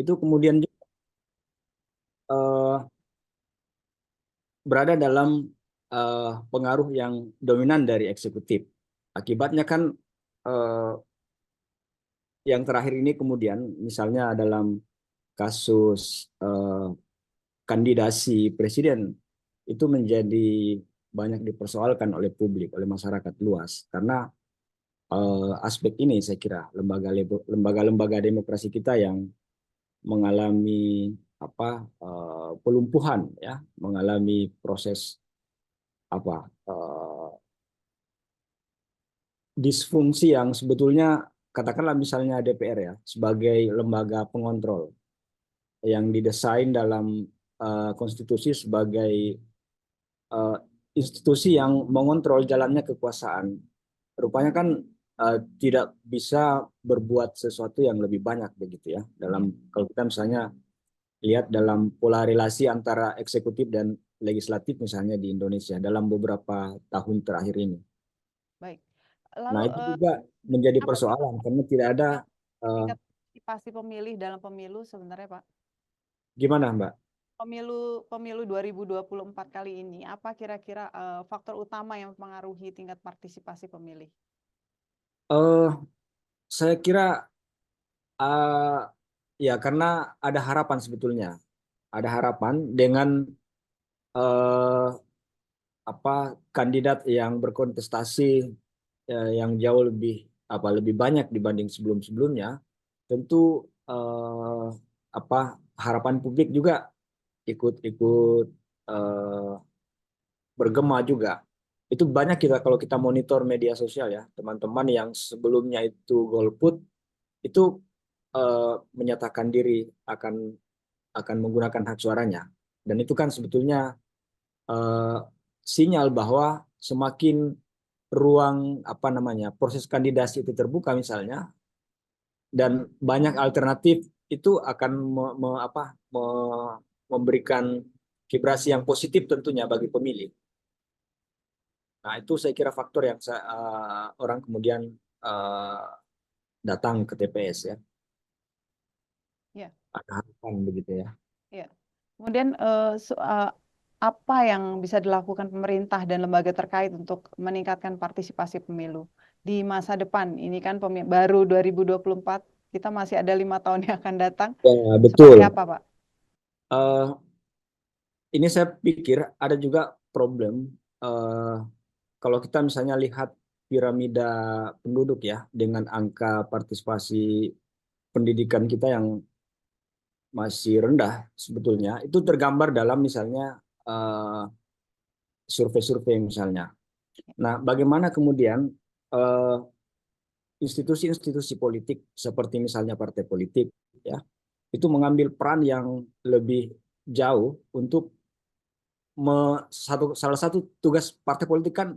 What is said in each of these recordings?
itu kemudian juga, eh, berada dalam pengaruh yang dominan dari eksekutif. Akibatnya kan eh, yang terakhir ini kemudian misalnya dalam kasus kandidasi presiden itu menjadi banyak dipersoalkan oleh publik, oleh masyarakat luas karena aspek ini saya kira lembaga-lembaga demokrasi kita yang mengalami pelumpuhan ya, mengalami proses disfungsi yang sebetulnya katakanlah misalnya DPR ya sebagai lembaga pengontrol yang didesain dalam konstitusi sebagai uh, institusi yang mengontrol jalannya kekuasaan. Rupanya kan tidak bisa berbuat sesuatu yang lebih banyak begitu ya. Dalam kalau kita misalnya lihat dalam pola relasi antara eksekutif dan legislatif misalnya di Indonesia dalam beberapa tahun terakhir ini. Baik. Nah, Lalu itu juga menjadi apa sih Pak persoalan karena tidak ada uh, tingkat partisipasi pemilih dalam pemilu sebenarnya Pak? gimana Mbak? Pemilu pemilu 2024 kali ini, apa kira-kira faktor utama yang mempengaruhi tingkat partisipasi pemilih? Eh, saya kira uh, ya karena ada harapan sebetulnya, ada harapan dengan uh, kandidat yang berkontestasi yang jauh lebih banyak dibanding sebelum-sebelumnya, tentu harapan publik juga ikut-ikut bergema juga. Itu banyak kalau kita monitor media sosial ya, teman-teman yang sebelumnya itu golput itu menyatakan diri akan menggunakan hak suaranya. Dan itu kan sebetulnya eh, sinyal bahwa semakin ruang proses kandidasi itu terbuka misalnya dan banyak alternatif itu akan memberikan vibrasi yang positif tentunya bagi pemilih. Nah, itu saya kira faktor yang orang kemudian uh, datang ke TPS ya. Ya, Ada harapan begitu ya. ya. Kemudian apa yang bisa dilakukan pemerintah dan lembaga terkait untuk meningkatkan partisipasi pemilu di masa depan? Ini kan baru 2024, kita masih ada 5 tahun yang akan datang. Ya, Seperti betul. apa, Pak? Uh, ini saya pikir ada juga problem uh, kalau kita misalnya lihat piramida penduduk ya dengan angka partisipasi pendidikan kita yang masih rendah sebetulnya itu tergambar dalam misalnya survei-survei misalnya. Nah, bagaimana kemudian uh, institusi-institusi politik seperti misalnya partai politik ya itu mengambil peran yang lebih jauh untuk salah satu tugas partai politik kan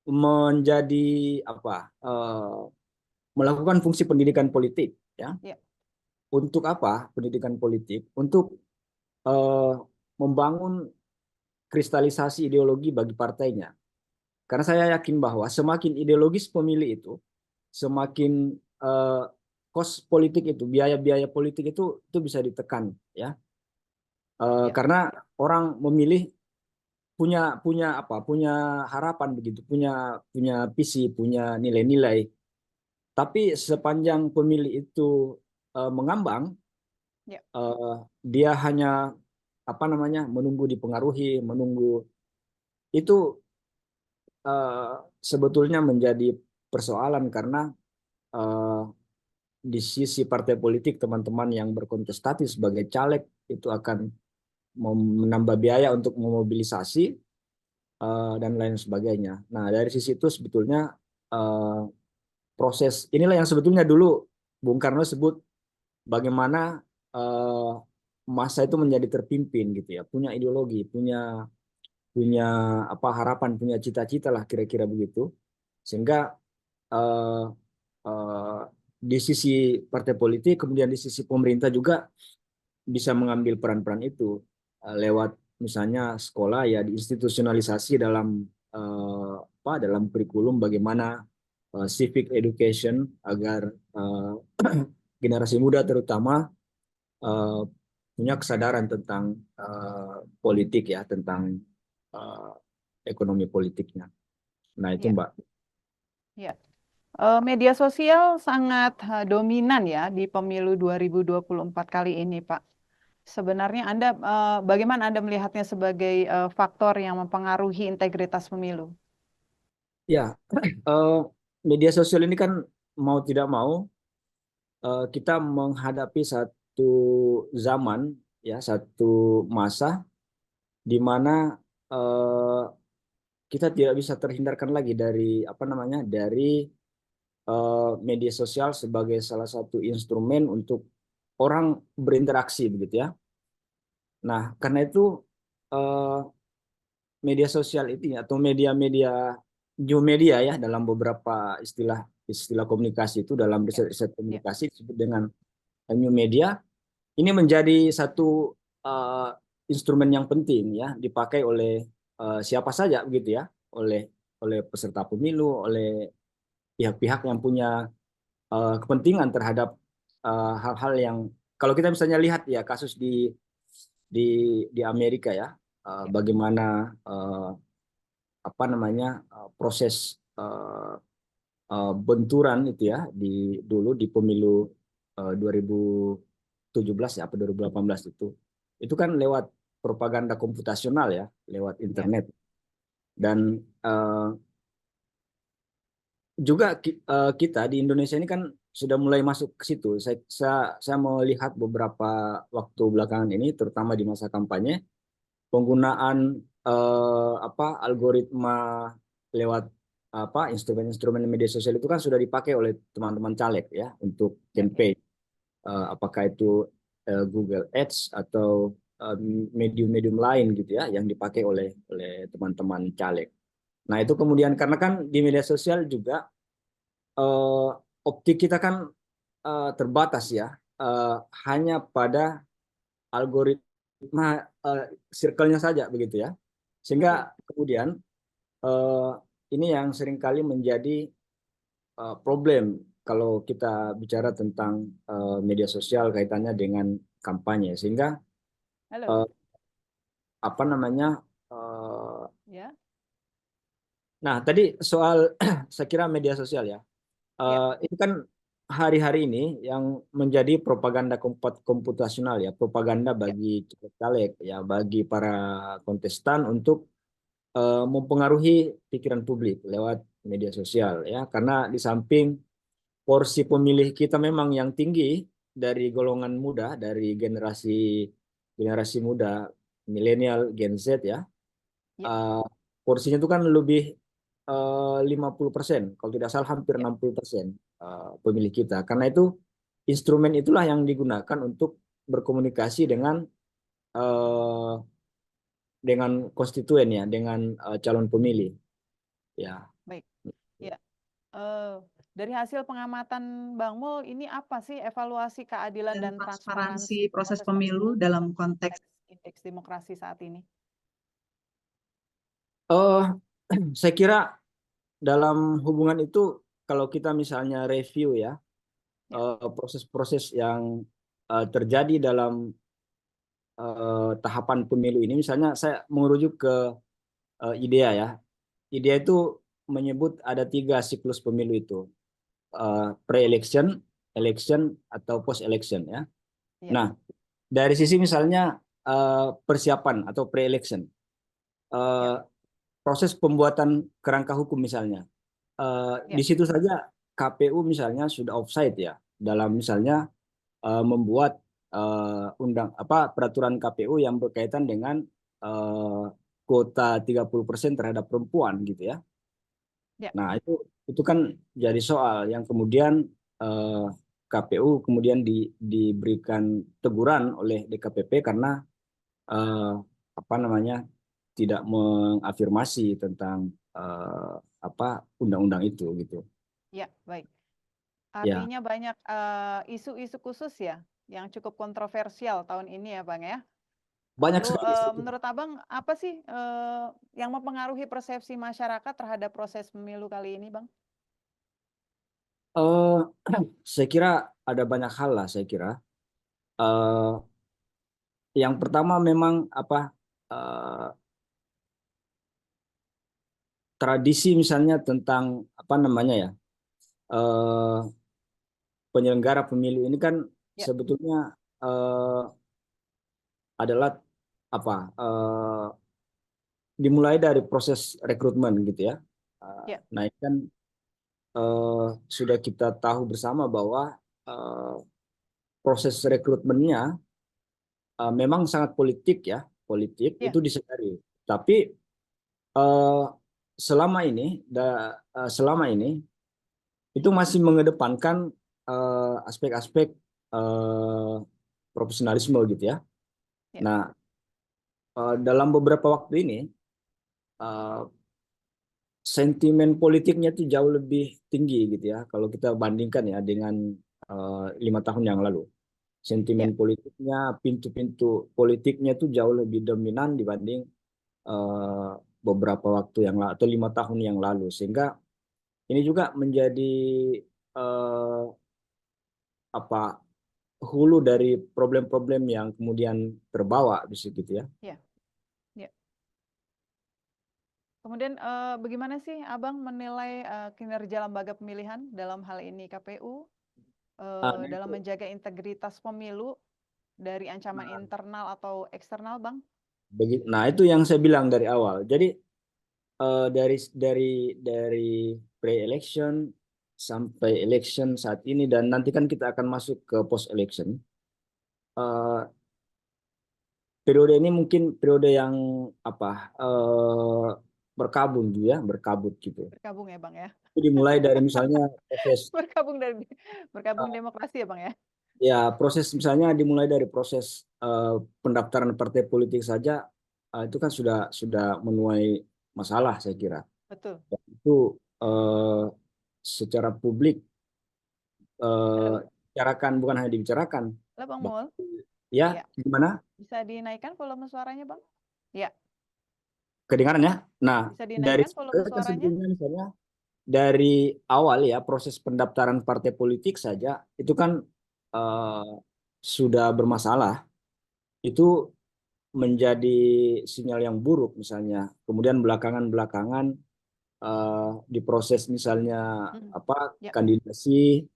menjadi melakukan fungsi pendidikan politik ya. Ya, Untuk apa pendidikan politik? Untuk uh, membangun kristalisasi ideologi bagi partainya. Karena saya yakin bahwa semakin ideologis pemilih itu, semakin kos politik itu, biaya-biaya politik itu bisa ditekan ya. ya, Karena orang memilih punya punya harapan begitu, punya punya visi, punya nilai-nilai. Tapi sepanjang pemilih itu mengambang, ya, dia hanya menunggu dipengaruhi, menunggu itu eh, sebetulnya menjadi persoalan karena eh, di sisi partai politik teman-teman yang berkontestasi sebagai caleg itu akan menambah biaya untuk memobilisasi dan lain sebagainya. Nah, dari sisi itu sebetulnya eh, proses inilah yang sebetulnya dulu Bung Karno sebut bagaimana eh, masa itu menjadi terpimpin gitu ya, punya ideologi, punya punya harapan, punya cita-cita lah kira-kira begitu. Sehingga eh, eh, di sisi partai politik, kemudian di sisi pemerintah juga bisa mengambil peran-peran itu lewat misalnya sekolah ya diinstitusionalisasi dalam dalam kurikulum bagaimana civic education agar generasi muda terutama eh, punya kesadaran tentang politik ya, tentang eh, ekonomi politiknya. Nah itu Ya, Mbak. ya. Media sosial sangat dominan ya di pemilu 2024 kali ini, Pak. Sebenarnya Anda, bagaimana Anda melihatnya sebagai faktor yang mempengaruhi integritas pemilu? Ya, eh, media sosial ini kan mau tidak mau kita menghadapi satu zaman ya, satu masa di mana eh, kita tidak bisa terhindarkan lagi dari apa namanya, dari media sosial sebagai salah satu instrumen untuk orang berinteraksi begitu ya. Nah, karena itu eh, media sosial itu ya, atau media-media new media ya, dalam beberapa istilah istilah komunikasi itu, dalam Ya, riset-riset ya, komunikasi disebut dengan new media. Ini menjadi satu uh, instrumen yang penting ya, dipakai oleh siapa saja begitu ya, oleh oleh peserta pemilu, oleh pihak-pihak yang punya kepentingan terhadap hal-hal yang, kalau kita misalnya lihat ya kasus di di Amerika ya, ya, bagaimana apa namanya, proses benturan itu ya di dulu di pemilu 2017 ya, apa 2018 itu kan lewat propaganda komputasional ya, lewat ya. internet. Dan juga kita di Indonesia ini kan sudah mulai masuk ke situ. Saya melihat beberapa waktu belakangan ini, terutama di masa kampanye, penggunaan apa algoritma lewat apa instrumen-instrumen media sosial itu kan sudah dipakai oleh teman-teman caleg ya untuk Ya, ya. campaign. Apakah itu Google Ads atau medium-medium lain gitu ya yang dipakai oleh teman-teman caleg. Nah, itu kemudian karena kan di media sosial juga eh, optik kita kan terbatas ya, eh, hanya pada algoritma circle-nya saja begitu ya. Betul. Sehingga kemudian eh, ini yang seringkali menjadi problem kalau kita bicara tentang media sosial kaitannya dengan kampanye. Sehingga Halo. eh, apa namanya, eh, Ya, nah tadi soal saya kira media sosial ya. ya, Itu kan hari-hari ini yang menjadi propaganda komputasional ya, propaganda ya. bagi caleg ya, bagi para kontestan untuk mempengaruhi pikiran publik lewat media sosial ya, karena di samping porsi pemilih kita memang yang tinggi dari golongan muda, dari generasi generasi muda, milenial, Gen Z ya, Ya, uh, porsinya itu kan lebih 50%, kalau tidak salah hampir ya. 60% pemilih kita. Karena itu instrumen itulah yang digunakan untuk berkomunikasi uh, dengan konstituen ya, dengan calon pemilih ya. Baik. Ya. Eh, dari hasil pengamatan Bang Mul, ini apa sih evaluasi keadilan Dan dan transparansi transparansi proses proses pemilu pemilu dalam dalam konteks konteks indeks demokrasi saat ini? Uh, saya kira dalam hubungan itu, kalau kita misalnya review ya Ya, proses-proses yang terjadi dalam tahapan pemilu ini, misalnya saya mengerujuk ke IDEA ya. IDEA itu menyebut ada 3 siklus pemilu itu, pre-election, election, atau post-election ya. ya, Nah, dari sisi misalnya persiapan atau pre-election, ya, eh, proses pembuatan kerangka hukum misalnya, ya, di situ saja KPU misalnya sudah offside ya, dalam misalnya membuat undang apa peraturan KPU yang berkaitan dengan uh, kuota 30% terhadap perempuan gitu ya. ya. Nah, itu kan jadi soal yang kemudian eh, KPU kemudian diberikan teguran oleh DKPP karena eh, apa namanya, tidak mengafirmasi tentang eh, apa undang-undang itu gitu. Ya, baik. Ya, Artinya banyak isu-isu khusus ya yang cukup kontroversial tahun ini ya, Bang ya. banyak Lalu sekali isu. menurut Abang apa sih yang mempengaruhi persepsi masyarakat terhadap proses pemilu kali ini, Bang? Eh, saya kira ada banyak hal lah saya kira. Eh, yang pertama memang apa, eh, tradisi misalnya tentang apa namanya ya, eh, penyelenggara pemilu ini kan Ya, sebetulnya eh, adalah apa, dimulai dari proses rekrutmen gitu ya. ya, Nah ini kan sudah kita tahu bersama bahwa eh, proses rekrutmennya memang sangat politik ya, politik ya, itu disadari. Tapi eh, selama ini, selama ini itu masih mengedepankan aspek-aspek eh, profesionalisme gitu ya. ya, Nah, dalam beberapa waktu ini eh, sentimen politiknya tuh jauh lebih tinggi gitu ya. Kalau kita bandingkan ya dengan 5 tahun yang lalu, sentimen ya. politiknya, pintu-pintu politiknya tuh jauh lebih dominan dibanding eh, beberapa waktu yang lalu atau 5 tahun yang lalu. Sehingga ini juga menjadi eh, apa, hulu dari problem-problem yang kemudian terbawa bisa gitu ya. Ya, ya. Kemudian bagaimana sih Abang menilai kinerja lembaga pemilihan dalam hal ini KPU Nah dalam itu, menjaga integritas pemilu dari ancaman nah, internal atau eksternal, Bang? nah itu yang saya bilang dari awal. Jadi dari pre-election sampai election saat ini dan nanti kan kita akan masuk ke post election. Periode ini mungkin periode yang apa, berkabut gitu ya, berkabut gitu. Berkabung ya, Bang ya. Itu dimulai dari misalnya proses, Berkabung dari berkabung eh, demokrasi ya, Bang ya. ya proses misalnya dimulai dari proses pendaftaran partai politik saja, itu kan sudah menuai masalah saya kira. Betul. Dan itu eh, secara publik Halo. bicarakan, bukan hanya dibicarakan, Halo, Bang bah- Mul. ya Ya, gimana bisa dinaikkan volume suaranya, Bang? Ya, kedengaran ya. Nah bisa dari dinaikkan situ volume kan suaranya? sebetulnya misalnya dari awal ya proses pendaftaran partai politik saja itu kan eh, sudah bermasalah. Itu menjadi sinyal yang buruk misalnya. Kemudian belakangan-belakangan diproses misalnya Mm. apa, Ya, kandidasi,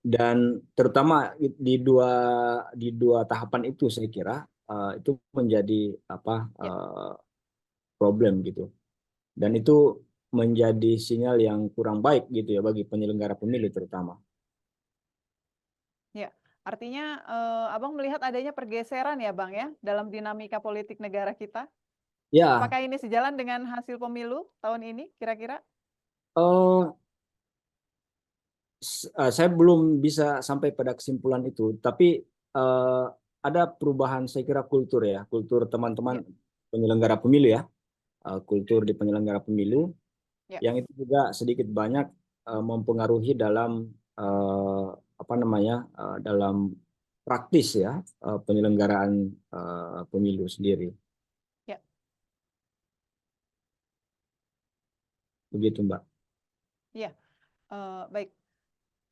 dan terutama di dua tahapan itu saya kira itu menjadi apa, ya, problem gitu. Dan itu menjadi sinyal yang kurang baik gitu ya bagi penyelenggara pemilu terutama. ya. Artinya Abang melihat adanya pergeseran ya, Bang ya, dalam dinamika politik negara kita. Ya, Apakah ini sejalan dengan hasil pemilu tahun ini kira-kira? eh, saya belum bisa sampai pada kesimpulan itu, tapi eh, ada perubahan saya kira kultur ya, kultur teman-teman Ya, penyelenggara pemilu ya, kultur di penyelenggara pemilu ya, yang itu juga sedikit banyak mempengaruhi dalam eh, apa namanya, dalam praktis ya, penyelenggaraan pemilu sendiri, ya, begitu Mbak. ya. Baik.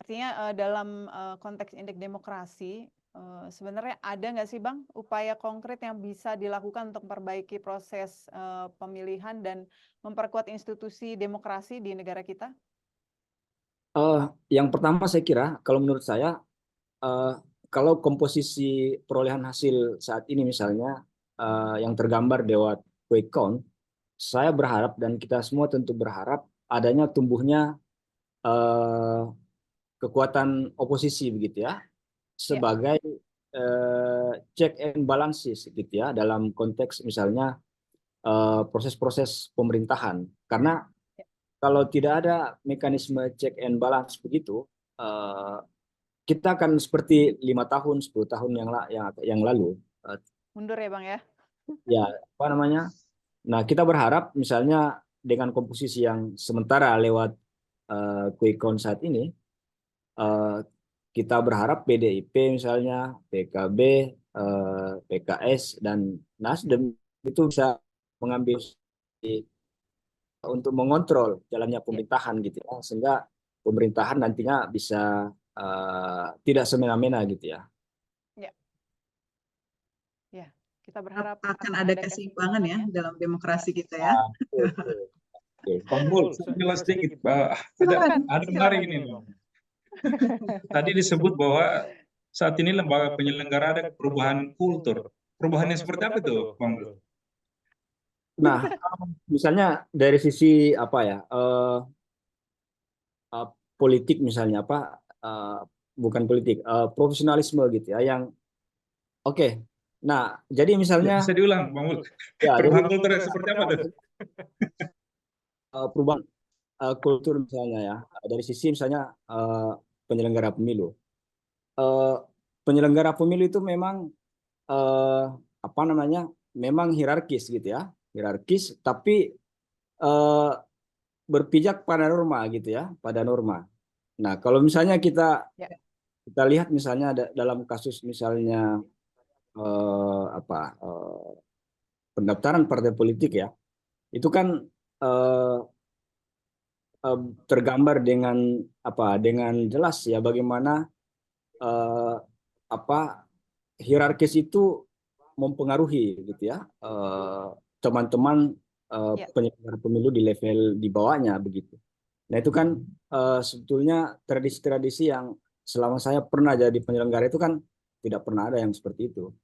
Artinya dalam konteks indeks demokrasi, sebenarnya ada nggak sih Bang upaya konkret yang bisa dilakukan untuk memperbaiki proses pemilihan dan memperkuat institusi demokrasi di negara kita? Eh, yang pertama saya kira kalau menurut saya, eh, kalau komposisi perolehan hasil saat ini misalnya yang tergambar lewat quick count, saya berharap dan kita semua tentu berharap adanya tumbuhnya eh, kekuatan oposisi begitu ya, Ya, sebagai check and balances gitu ya dalam konteks misalnya proses-proses pemerintahan. Karena ya. kalau tidak ada mekanisme check and balance begitu, eh, kita akan seperti 5 tahun, 10 tahun yang lalu. Eh, Mundur ya Bang ya? ya, apa namanya? Nah, kita berharap misalnya dengan komposisi yang sementara lewat quick count saat ini, eh, kita berharap PDIP misalnya, PKB, PKS, dan Nasdem itu bisa mengambil untuk mengontrol jalannya Ya, pemerintahan gitu ya, sehingga pemerintahan nantinya bisa tidak semena-mena gitu ya. ya. Kita berharap akan ada ada keseimbangan ya keseimbangan ya. dalam demokrasi kita ya. Betul. Oke. Bang Mul, saya jelas sedikit. Ada menarik ini, Bang. Tadi disebut bahwa saat ini lembaga penyelenggara ada perubahan kultur. Perubahannya seperti apa tuh, Bang Mul? Nah, misalnya dari sisi apa ya, politik misalnya apa, bukan politik, profesionalisme gitu ya, yang oke. Nah, jadi Ya, misalnya bisa diulang, Bang Mul. ya, jadi Perubahan kultur seperti apa tuh? perubahan kultur misalnya ya, dari sisi misalnya penyelenggara pemilu. Eh, Penyelenggara pemilu itu memang eh, apa namanya, memang hierarkis gitu ya, hierarkis, tapi eh, berpijak pada norma gitu ya, pada norma. Nah, kalau misalnya kita Ya. kita lihat misalnya dalam kasus misalnya apa, pendaftaran partai politik ya, itu kan eh, tergambar dengan apa, dengan jelas ya bagaimana eh, apa, hierarkis itu mempengaruhi gitu ya teman-teman Ya. penyelenggara pemilu di level di bawahnya begitu. Nah itu kan sebetulnya tradisi-tradisi yang selama saya pernah jadi penyelenggara itu kan tidak pernah ada yang seperti itu.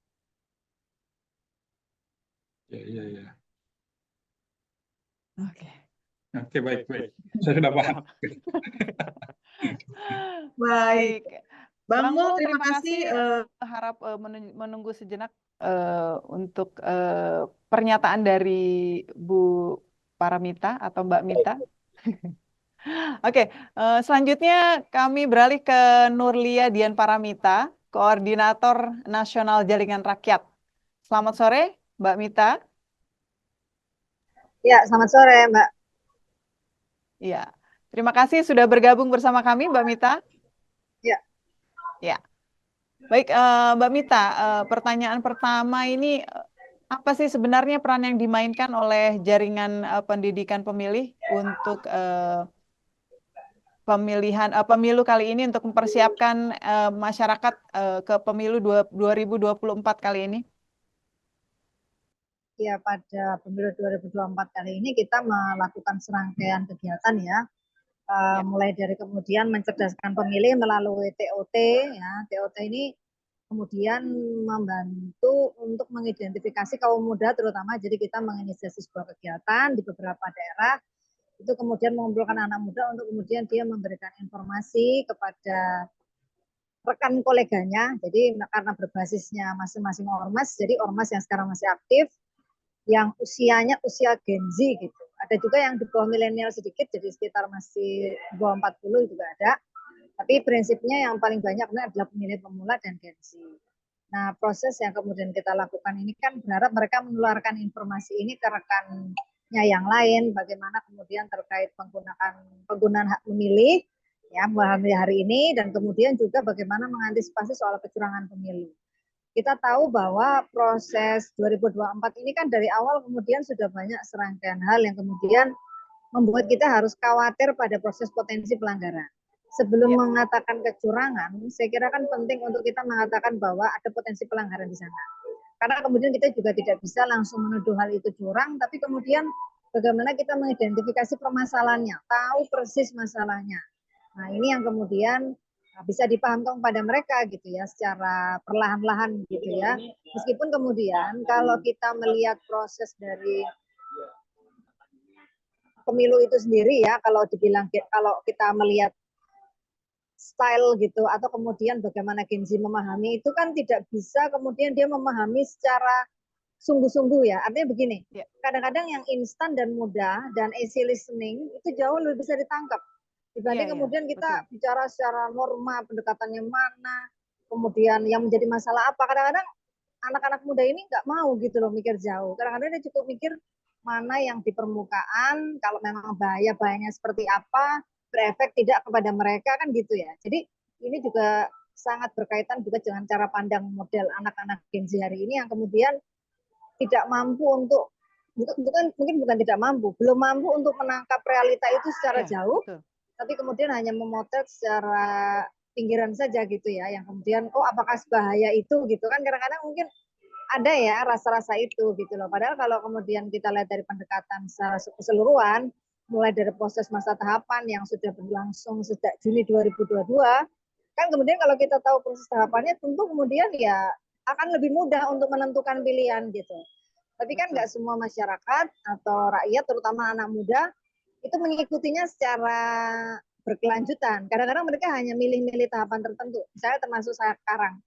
Ya. Oke. Oke, baik. Saya sudah paham. Baik. Bang Mul, terima kasih. Harap menunggu sejenak untuk pernyataan dari Bu Paramita atau Mbak Mita. Oke, selanjutnya kami beralih ke Nurlia Dian Paramita, Koordinator Nasional Jaringan Rakyat. Selamat sore, Mbak Mita. Ya, selamat sore, Mbak. Iya, terima kasih sudah bergabung bersama kami, Mbak Mita. Ya. Ya, baik, Mbak Mita. Pertanyaan pertama ini, apa sih sebenarnya peran yang dimainkan oleh jaringan pendidikan pemilih untuk pemilu kali ini untuk mempersiapkan masyarakat ke pemilu 2024 kali ini? Ya, pada pemilu 2024 kali ini kita melakukan serangkaian kegiatan ya. Mulai dari kemudian mencerdaskan pemilih melalui TOT ya. TOT ini kemudian membantu untuk mengidentifikasi kaum muda terutama. Jadi kita menginisiasi sebuah kegiatan di beberapa daerah itu kemudian mengumpulkan anak muda untuk kemudian dia memberikan informasi kepada rekan koleganya. Jadi karena berbasisnya masing-masing ormas, jadi ormas yang sekarang masih aktif, yang usianya usia Gen Z gitu. Ada juga yang di bawah milenial sedikit, jadi sekitar masih di bawah 40 juga ada. Tapi prinsipnya yang paling banyak adalah pemilih pemula dan Gen Z. Nah, proses yang kemudian kita lakukan ini kan berharap mereka menularkan informasi ini ke rekannya yang lain, bagaimana kemudian terkait penggunaan hak memilih, ya, mulai hari ini, dan kemudian juga bagaimana mengantisipasi soal kecurangan pemilu. Kita tahu bahwa proses 2024 ini kan dari awal kemudian sudah banyak serangkaian hal yang kemudian membuat kita harus khawatir pada proses potensi pelanggaran. Sebelum mengatakan kecurangan, saya kira kan penting untuk kita mengatakan bahwa ada potensi pelanggaran di sana. Karena kemudian kita juga tidak bisa langsung menuduh hal itu curang, tapi kemudian bagaimana kita mengidentifikasi permasalahannya, tahu persis masalahnya. Nah, ini yang kemudian bisa dipahamkan pada mereka gitu ya, secara perlahan-lahan gitu ya. Meskipun kemudian kalau kita melihat proses dari pemilu itu sendiri ya, kalau kita melihat style gitu atau kemudian bagaimana Gen Z memahami itu kan tidak bisa kemudian dia memahami secara sungguh-sungguh ya. Artinya begini, kadang-kadang yang instan dan mudah dan easy listening itu jauh lebih bisa ditangkap dibanding kemudian kita bicara secara norma, pendekatannya mana, kemudian yang menjadi masalah apa. Kadang-kadang anak-anak muda ini nggak mau gitu loh mikir jauh. Kadang-kadang dia cukup mikir mana yang di permukaan, kalau memang bahayanya seperti apa, berefek tidak kepada mereka kan gitu ya. Jadi ini juga sangat berkaitan juga dengan cara pandang model anak-anak Gen Z hari ini yang kemudian tidak mampu untuk mungkin bukan tidak mampu, belum mampu untuk menangkap realita itu secara jauh, tapi kemudian hanya memotret secara pinggiran saja gitu ya, yang kemudian apakah sebahaya itu gitu kan, kadang-kadang mungkin ada ya rasa-rasa itu gitu loh. Padahal kalau kemudian kita lihat dari pendekatan secara keseluruhan, mulai dari proses masa tahapan yang sudah berlangsung sejak Juni 2022, kan kemudian kalau kita tahu proses tahapannya, tentu kemudian ya akan lebih mudah untuk menentukan pilihan gitu. Tapi kan nggak semua masyarakat atau rakyat, terutama anak muda, itu mengikutinya secara berkelanjutan. Kadang-kadang mereka hanya milih-milih tahapan tertentu. Misalnya termasuk saya sekarang.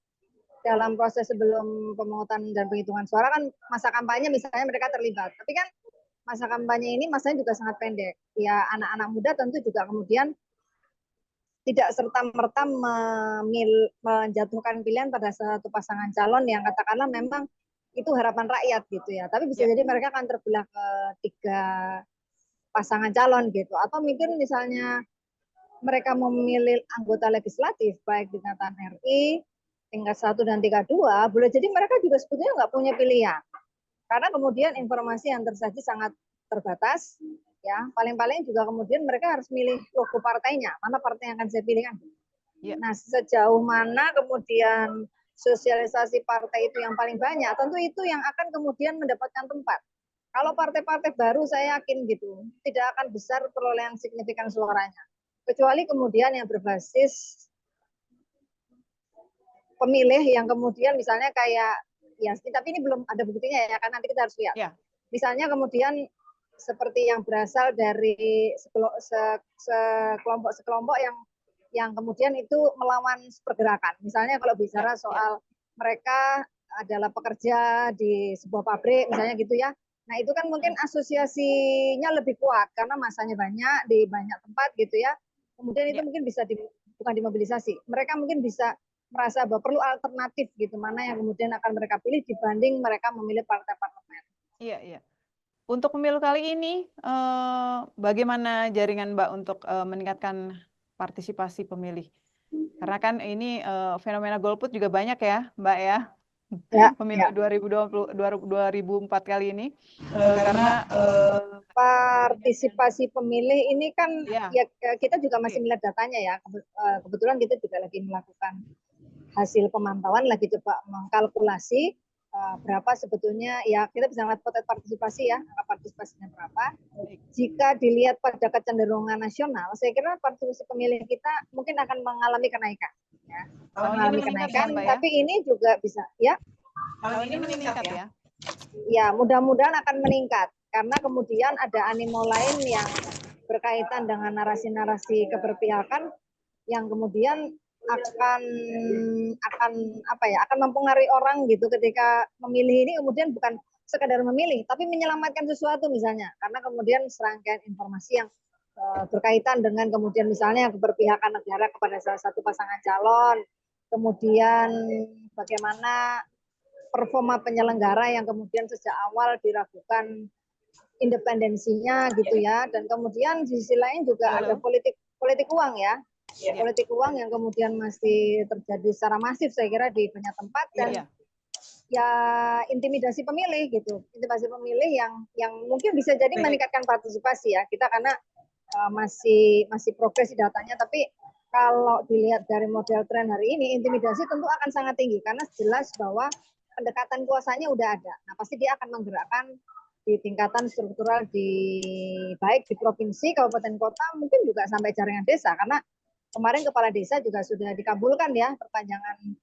Dalam proses sebelum pemungutan dan penghitungan suara kan masa kampanye misalnya mereka terlibat. Tapi kan masa kampanye ini masanya juga sangat pendek. Ya anak-anak muda tentu juga kemudian tidak serta-merta menjatuhkan pilihan pada satu pasangan calon yang katakanlah memang itu harapan rakyat gitu ya. Tapi bisa jadi mereka akan terbelah ke 3 pasangan calon gitu. Atau mungkin misalnya mereka memilih anggota legislatif baik di tingkatan RI, tingkat 1 dan tingkat 2, boleh jadi mereka juga sebetulnya nggak punya pilihan. Karena kemudian informasi yang tersaji sangat terbatas, ya paling-paling juga kemudian mereka harus milih logo partainya, mana partai yang akan saya pilih kan. Nah sejauh mana kemudian sosialisasi partai itu yang paling banyak, tentu itu yang akan kemudian mendapatkan tempat. Kalau partai-partai baru saya yakin gitu, tidak akan besar perolehan signifikan suaranya. Kecuali kemudian yang berbasis pemilih yang kemudian misalnya kayak, ya tapi ini belum ada buktinya ya, kan nanti kita harus lihat. Misalnya kemudian seperti yang berasal dari sekelompok yang kemudian itu melawan pergerakan. Misalnya kalau bicara soal mereka adalah pekerja di sebuah pabrik misalnya gitu ya. Nah itu kan mungkin asosiasinya lebih kuat karena masanya banyak di banyak tempat gitu ya. Kemudian itu mungkin bisa bukan dimobilisasi. Mereka mungkin bisa merasa bahwa perlu alternatif gitu, mana yang kemudian akan mereka pilih dibanding mereka memilih partai parlemen. Iya, iya. Untuk pemilu kali ini, bagaimana jaringan Mbak untuk meningkatkan partisipasi pemilih? Karena kan ini fenomena golput juga banyak ya, Mbak ya. Pemilu 2004 kali ini. Karena partisipasi pemilih ini kan ya kita juga masih melihat datanya ya. Kebetulan kita juga lagi melakukan hasil pemantauan, lagi coba mengkalkulasi berapa sebetulnya ya kita bisa lihat potensi partisipasi ya, angka partisipasinya berapa. Jika dilihat pada kecenderungan nasional, saya kira partisipasi pemilih kita mungkin akan mengalami kenaikan. Ya. Mengalami kenaikan, ya, tapi ini juga bisa ya. Kalau ini meningkat ya? Ya, mudah-mudahan akan meningkat karena kemudian ada animo lain yang berkaitan dengan narasi-narasi keberpihakan yang kemudian akan mempengaruhi orang gitu ketika memilih ini, kemudian bukan sekedar memilih tapi menyelamatkan sesuatu misalnya, karena kemudian serangkaian informasi yang berkaitan dengan kemudian misalnya keberpihakan negara kepada salah satu pasangan calon, kemudian bagaimana performa penyelenggara yang kemudian sejak awal diragukan independensinya gitu ya, dan kemudian di sisi lain juga ada politik uang ya. Politik uang yang kemudian masih terjadi secara masif saya kira di banyak tempat, dan ya intimidasi pemilih gitu, intimidasi pemilih yang mungkin bisa jadi meningkatkan partisipasi ya kita, karena masih progres datanya, tapi kalau dilihat dari model tren hari ini intimidasi tentu akan sangat tinggi karena jelas bahwa pendekatan kuasanya udah ada. Nah pasti dia akan menggerakkan di tingkatan struktural baik di provinsi, kabupaten, kota, mungkin juga sampai jaringan desa, karena kemarin kepala desa juga sudah dikabulkan ya perpanjangan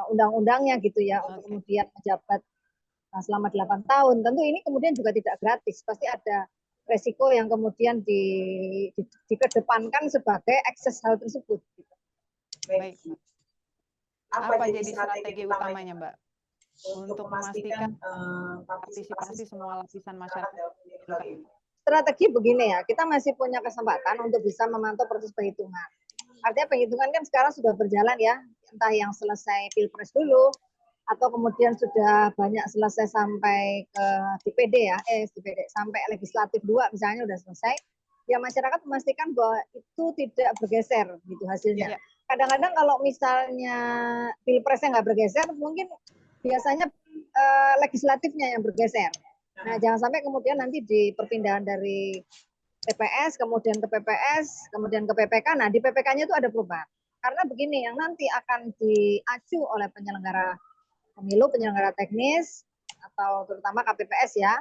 undang-undangnya gitu ya, untuk kemudian menjabat selama 8 tahun. Tentu ini kemudian juga tidak gratis, pasti ada resiko yang kemudian dikedepankan sebagai akses hal tersebut. Gitu. Baik. Apa jadi strategi utamanya, Mbak, untuk memastikan partisipasi semua lapisan masyarakat? Strategi begini ya, kita masih punya kesempatan untuk bisa memantau proses penghitungan. Artinya penghitungan kan sekarang sudah berjalan ya, entah yang selesai Pilpres dulu, atau kemudian sudah banyak selesai sampai ke DPD ya, sampai legislatif 2 misalnya udah selesai. Ya masyarakat memastikan bahwa itu tidak bergeser gitu hasilnya. Kadang-kadang kalau misalnya Pilpresnya nggak bergeser, mungkin biasanya legislatifnya yang bergeser. Nah jangan sampai kemudian nanti di perpindahan dari TPS, kemudian ke PPS, kemudian ke PPK. Nah, di PPK-nya itu ada perubahan. Karena begini, yang nanti akan diacu oleh penyelenggara pemilu, penyelenggara teknis, atau terutama KPPS ya,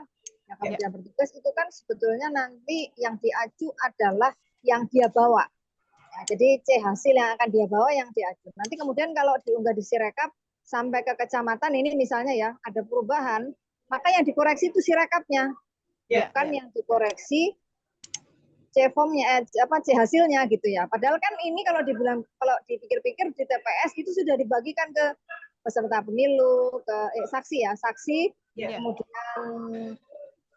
yang kemudian bertugas itu kan sebetulnya nanti yang diaju adalah yang dia bawa. Ya, jadi C hasil yang akan dia bawa yang diaju. Nanti kemudian kalau diunggah di Sirekap sampai ke kecamatan ini misalnya ya ada perubahan, maka yang dikoreksi itu Sirekapnya, bukan yang dikoreksi C formnya, C hasilnya gitu ya. Padahal kan ini kalau dibilang, kalau dipikir-pikir di TPS itu sudah dibagikan ke peserta pemilu, ke saksi ya, saksi, kemudian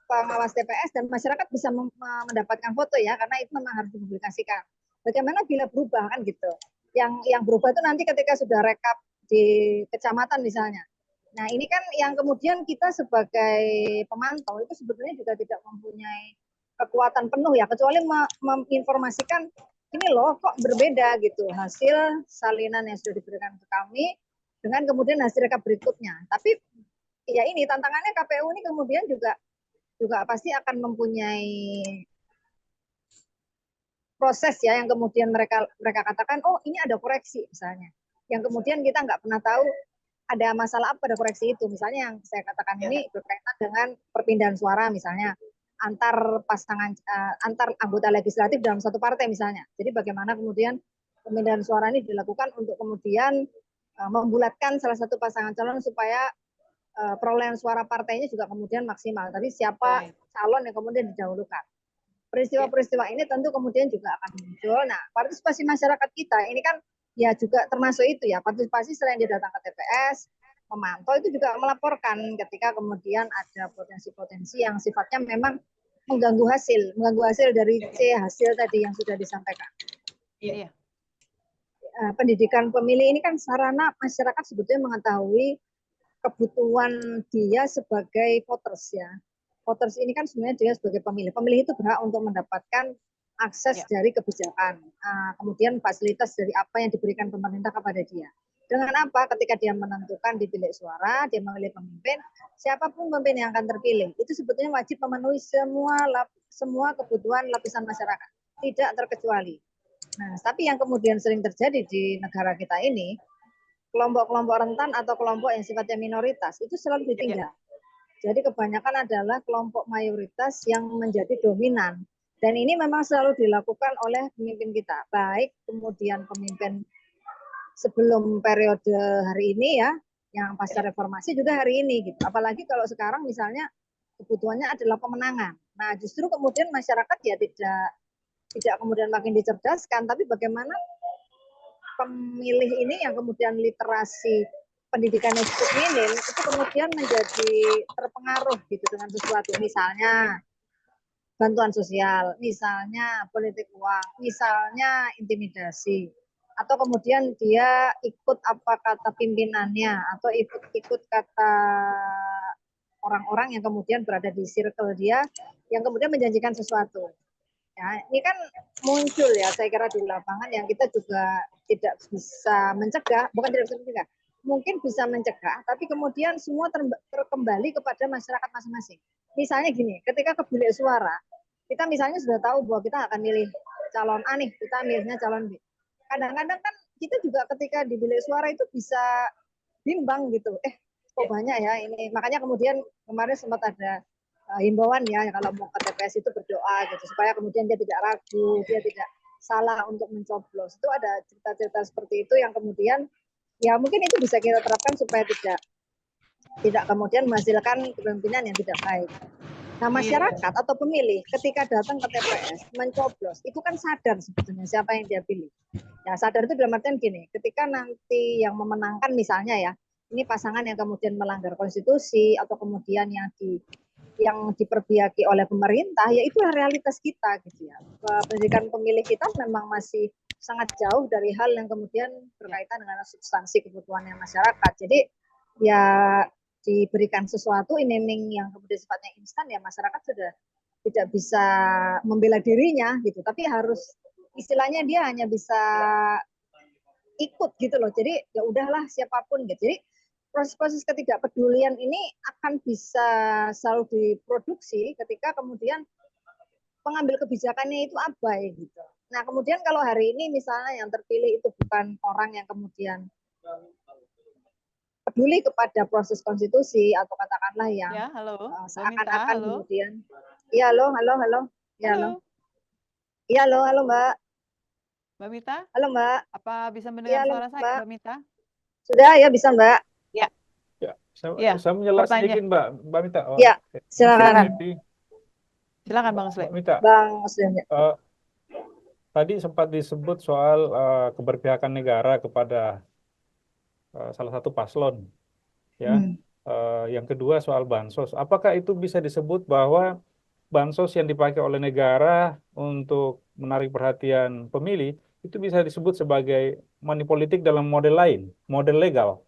pengawas TPS dan masyarakat bisa mendapatkan foto ya, karena itu memang harus dipublikasikan. Bagaimana bila berubah kan gitu? Yang berubah itu nanti ketika sudah rekap di kecamatan misalnya. Nah ini kan yang kemudian kita sebagai pemantau itu sebetulnya juga tidak mempunyai kekuatan penuh ya, kecuali menginformasikan ini loh kok berbeda gitu hasil salinan yang sudah diberikan ke kami dengan kemudian hasil rekap berikutnya. Tapi ya ini tantangannya KPU ini kemudian juga pasti akan mempunyai proses ya yang kemudian mereka katakan oh ini ada koreksi misalnya, yang kemudian kita nggak pernah tahu ada masalah apa pada koreksi itu. Misalnya yang saya katakan ini berkaitan dengan perpindahan suara misalnya antar pasangan, antar anggota legislatif dalam satu partai misalnya. Jadi bagaimana kemudian pemindahan suara ini dilakukan untuk kemudian membulatkan salah satu pasangan calon supaya perolehan suara partainya juga kemudian maksimal. Tapi siapa calon yang kemudian didahulukan. Peristiwa-peristiwa ini tentu kemudian juga akan muncul. Nah, partisipasi masyarakat kita ini kan ya juga termasuk itu ya. Partisipasi selain dia datang ke TPS, memantau itu juga melaporkan ketika kemudian ada potensi-potensi yang sifatnya memang mengganggu hasil dari C hasil tadi yang sudah disampaikan. Iya. Pendidikan pemilih ini kan sarana masyarakat sebetulnya mengetahui kebutuhan dia sebagai voters ya. Voters ini kan sebenarnya dia sebagai pemilih. Pemilih itu berhak untuk mendapatkan akses dari kebijakan, kemudian fasilitas dari apa yang diberikan pemerintah kepada dia. Dengan apa? Ketika dia menentukan di bilik suara, dia memilih pemimpin, siapapun pemimpin yang akan terpilih, itu sebetulnya wajib memenuhi semua kebutuhan lapisan masyarakat, tidak terkecuali. Nah, tapi yang kemudian sering terjadi di negara kita ini, kelompok-kelompok rentan atau kelompok yang sifatnya minoritas itu selalu ditinggal. Jadi kebanyakan adalah kelompok mayoritas yang menjadi dominan. Dan ini memang selalu dilakukan oleh pemimpin kita. Baik kemudian pemimpin sebelum periode hari ini ya, yang pasca reformasi juga hari ini gitu. Apalagi kalau sekarang misalnya kebutuhannya adalah pemenangan. Nah, justru kemudian masyarakat ya tidak kemudian makin dicerdaskan, tapi bagaimana pemilih ini yang kemudian literasi pendidikan yang cukup minim itu kemudian menjadi terpengaruh gitu dengan sesuatu, misalnya bantuan sosial, misalnya politik uang, misalnya intimidasi, atau kemudian dia ikut apa kata pimpinannya atau ikut kata orang-orang yang kemudian berada di circle dia yang kemudian menjanjikan sesuatu. Ya, ini kan muncul ya saya kira di lapangan yang kita juga tidak bisa mencegah, bukan tidak bisa mencegah, mungkin bisa mencegah, tapi kemudian semua terkembali kepada masyarakat masing-masing. Misalnya gini, ketika ke bilik suara, kita misalnya sudah tahu bahwa kita akan milih calon A nih, kita milihnya calon B. Kadang-kadang kan kita juga ketika di bilik suara itu bisa bimbang gitu, kok banyak ya ini. Makanya kemudian kemarin sempat ada himbauan ya kalau mau ke TPS itu berdoa gitu supaya kemudian dia tidak ragu, dia tidak salah untuk mencoblos. Itu ada cerita-cerita seperti itu yang kemudian ya mungkin itu bisa kita terapkan supaya tidak kemudian menghasilkan kepemimpinan yang tidak baik. Nah, masyarakat atau pemilih ketika datang ke TPS mencoblos itu kan sadar sebetulnya siapa yang dia pilih. Ya, sadar itu dalam artian gini, ketika nanti yang memenangkan misalnya ya, ini pasangan yang kemudian melanggar konstitusi atau kemudian yang diperbiaki oleh pemerintah, ya itulah realitas kita gitu ya. Pendidikan pemilih kita memang masih sangat jauh dari hal yang kemudian berkaitan dengan substansi kebutuhannya masyarakat. Jadi ya diberikan sesuatu iming-iming yang kemudian sifatnya instan ya masyarakat sudah tidak bisa membela dirinya gitu. Tapi harus istilahnya dia hanya bisa ikut gitu loh. Jadi ya udahlah siapapun gitu. Jadi proses-proses ketidakpedulian ini akan bisa selalu diproduksi ketika kemudian pengambil kebijakannya itu abai gitu. Nah kemudian kalau hari ini misalnya yang terpilih itu bukan orang yang kemudian peduli kepada proses konstitusi atau katakanlah yang Ya, halo, Mbak Mita, seakan-akan halo. kemudian. Iya, halo, halo, halo. Iya, halo. Halo, Iya, halo, halo, Mbak. Mbak Mita, Halo, Mbak. apa bisa Iya, mendengar halo, suara saya, Mbak. Mbak Mita? Sudah ya bisa, Mbak? Ya, Ya, ya, saya menjelaskan pertanyaan. sedikit Mbak Mita. Ya, Oke. silakan. Jadi, Silakan Bang Sule. Mbak Mita, Bang Muslim. tadi sempat disebut soal keberpihakan negara kepada salah satu paslon, ya. Yang kedua soal bansos. Apakah itu bisa disebut bahwa bansos yang dipakai oleh negara untuk menarik perhatian pemilih itu bisa disebut sebagai money politik dalam model lain, model legal?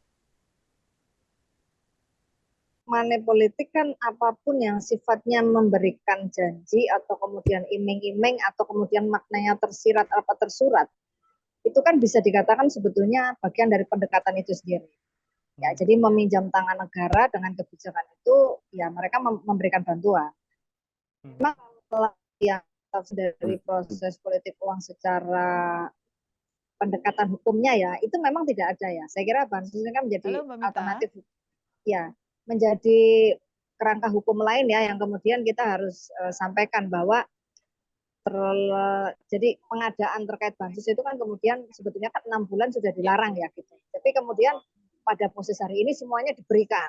Money politik kan apapun yang sifatnya memberikan janji atau kemudian iming-iming atau kemudian maknanya tersirat apa tersurat, itu kan bisa dikatakan sebetulnya bagian dari pendekatan itu sendiri. Ya, jadi meminjam tangan negara dengan kebijakan itu, ya mereka memberikan bantuan. Memang yang dari proses politik uang secara pendekatan hukumnya ya, itu memang tidak ada ya. Saya kira bansos ini kan menjadi Halo, Mbak Mita. alternatif, ya, menjadi kerangka hukum lain ya yang kemudian kita harus sampaikan bahwa jadi pengadaan terkait bansos itu kan kemudian sebetulnya kan 6 bulan sudah dilarang ya gitu. Tapi kemudian pada posisi hari ini semuanya diberikan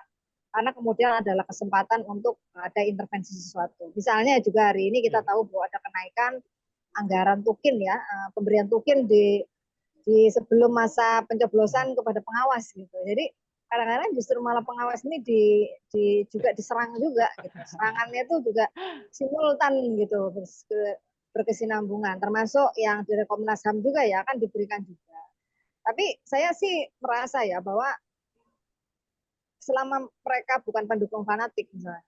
karena kemudian adalah kesempatan untuk ada intervensi sesuatu. Misalnya juga hari ini kita tahu bahwa ada kenaikan anggaran tukin ya, pemberian tukin di sebelum masa pencoblosan kepada pengawas gitu. Jadi kadang-kadang justru malah pengawas ini juga diserang juga gitu. Serangannya itu juga simultan gitu, berkesinambungan, termasuk yang dari Komnas HAM juga ya kan diberikan juga. Tapi saya sih merasa ya bahwa selama mereka bukan pendukung fanatik misalnya,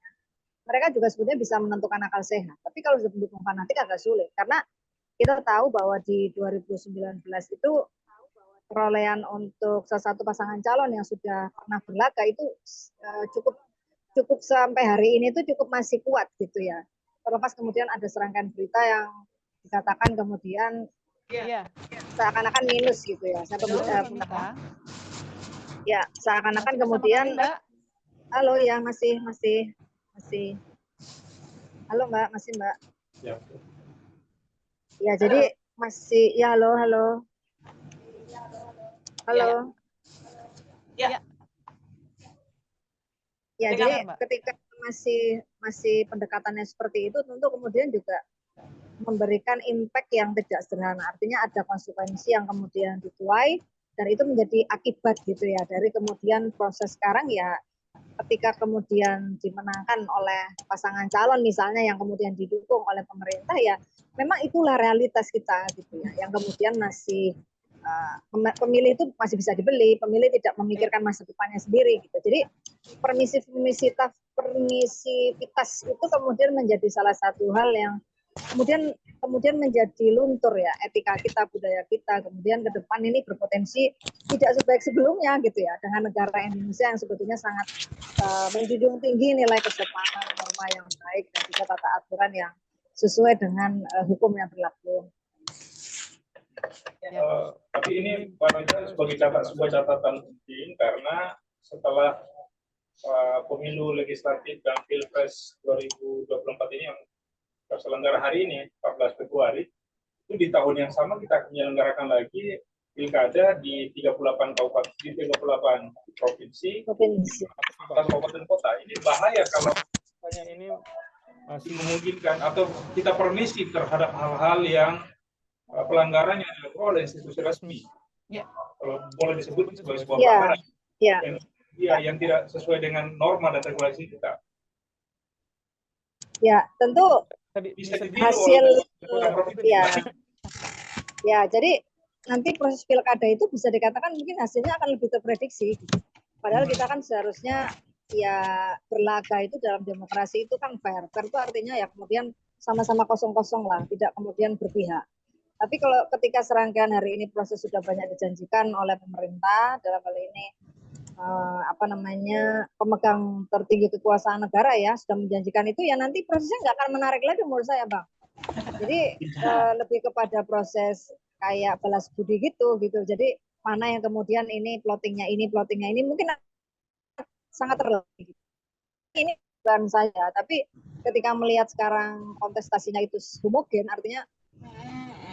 mereka juga sebetulnya bisa menentukan akal sehat. Tapi kalau sudah pendukung fanatik agak sulit karena kita tahu bahwa di 2019 itu perolehan untuk salah satu pasangan calon yang sudah pernah berlaga itu cukup sampai hari ini itu cukup masih kuat gitu ya. Terlepas kemudian ada serangkaian berita yang dikatakan kemudian seakan-akan minus gitu ya. Ya, seakan-akan kemudian halo ya masih. Halo Mbak, masih Mbak. Ya, jadi masih ya halo. Halo. Ya. Ya, jadi ketika masih pendekatannya seperti itu, tentu kemudian juga memberikan impact yang tidak sederhana. Artinya ada konsekuensi yang kemudian dituai, dan itu menjadi akibat gitu ya, dari kemudian proses sekarang ya, ketika kemudian dimenangkan oleh pasangan calon misalnya yang kemudian didukung oleh pemerintah ya, memang itulah realitas kita gitu ya, yang kemudian masih pemilih itu masih bisa dibeli, pemilih tidak memikirkan masa depannya sendiri gitu. Jadi permisivitas itu kemudian menjadi salah satu hal yang kemudian menjadi luntur ya etika kita, budaya kita, kemudian ke depan ini berpotensi tidak sebaik sebelumnya gitu ya, dengan negara Indonesia yang sebetulnya sangat menjunjung tinggi nilai kesopanan, norma yang baik dan juga tata aturan yang sesuai dengan hukum yang berlaku. Tapi ini sebagai sebuah catatan penting karena setelah pemilu legislatif dan pilpres 2024 ini yang terselenggara hari ini 14 Februari, itu di tahun yang sama kita akan menyelenggarakan lagi pilkada di 38 kabupaten, di 38 provinsi, 14 kabupaten kota. Ini bahaya kalau ini masih memungkinkan atau kita permisi terhadap hal-hal yang pelanggaran yang dilakukan oleh institusi resmi. Kalau boleh disebut sebagai sebuah pelanggaran yang tidak sesuai dengan norma dan regulasi kita. Ya, tentu hasil ya, jadi nanti proses pilkada itu bisa dikatakan mungkin hasilnya akan lebih terprediksi. Padahal kita kan seharusnya ya berlaga itu dalam demokrasi itu kan fair. Fair itu artinya ya kemudian sama-sama kosong-kosong lah, tidak kemudian berpihak. Tapi kalau ketika serangkaian hari ini proses sudah banyak dijanjikan oleh pemerintah, dalam hal ini pemegang tertinggi kekuasaan negara ya sudah menjanjikan itu, ya nanti prosesnya nggak akan menarik lagi menurut saya Bang. Jadi lebih kepada proses kayak balas budi gitu. Jadi mana yang kemudian ini plottingnya ini mungkin sangat terlatih. Ini bukan saya, tapi ketika melihat sekarang kontestasinya itu homogen, artinya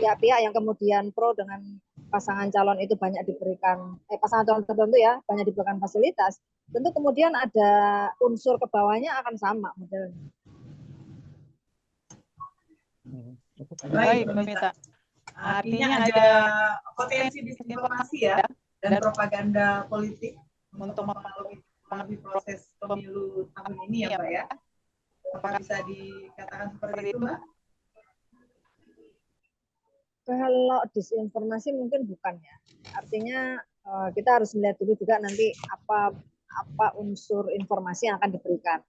pihak-pihak yang kemudian pro dengan pasangan calon itu banyak diberikan, pasangan calon tertentu ya, banyak diberikan fasilitas, tentu kemudian ada unsur ke bawahnya akan sama modelnya. Baik, Mbak Mita. Artinya Artinya ada potensi disinformasi ya dan propaganda politik untuk mempengaruhi proses pemilu tahun ini ya Mbak ya. Apakah bisa dikatakan seperti itu Mbak? Kalau disinformasi mungkin bukan ya. Artinya kita harus melihat dulu juga nanti apa unsur informasi yang akan diberikan.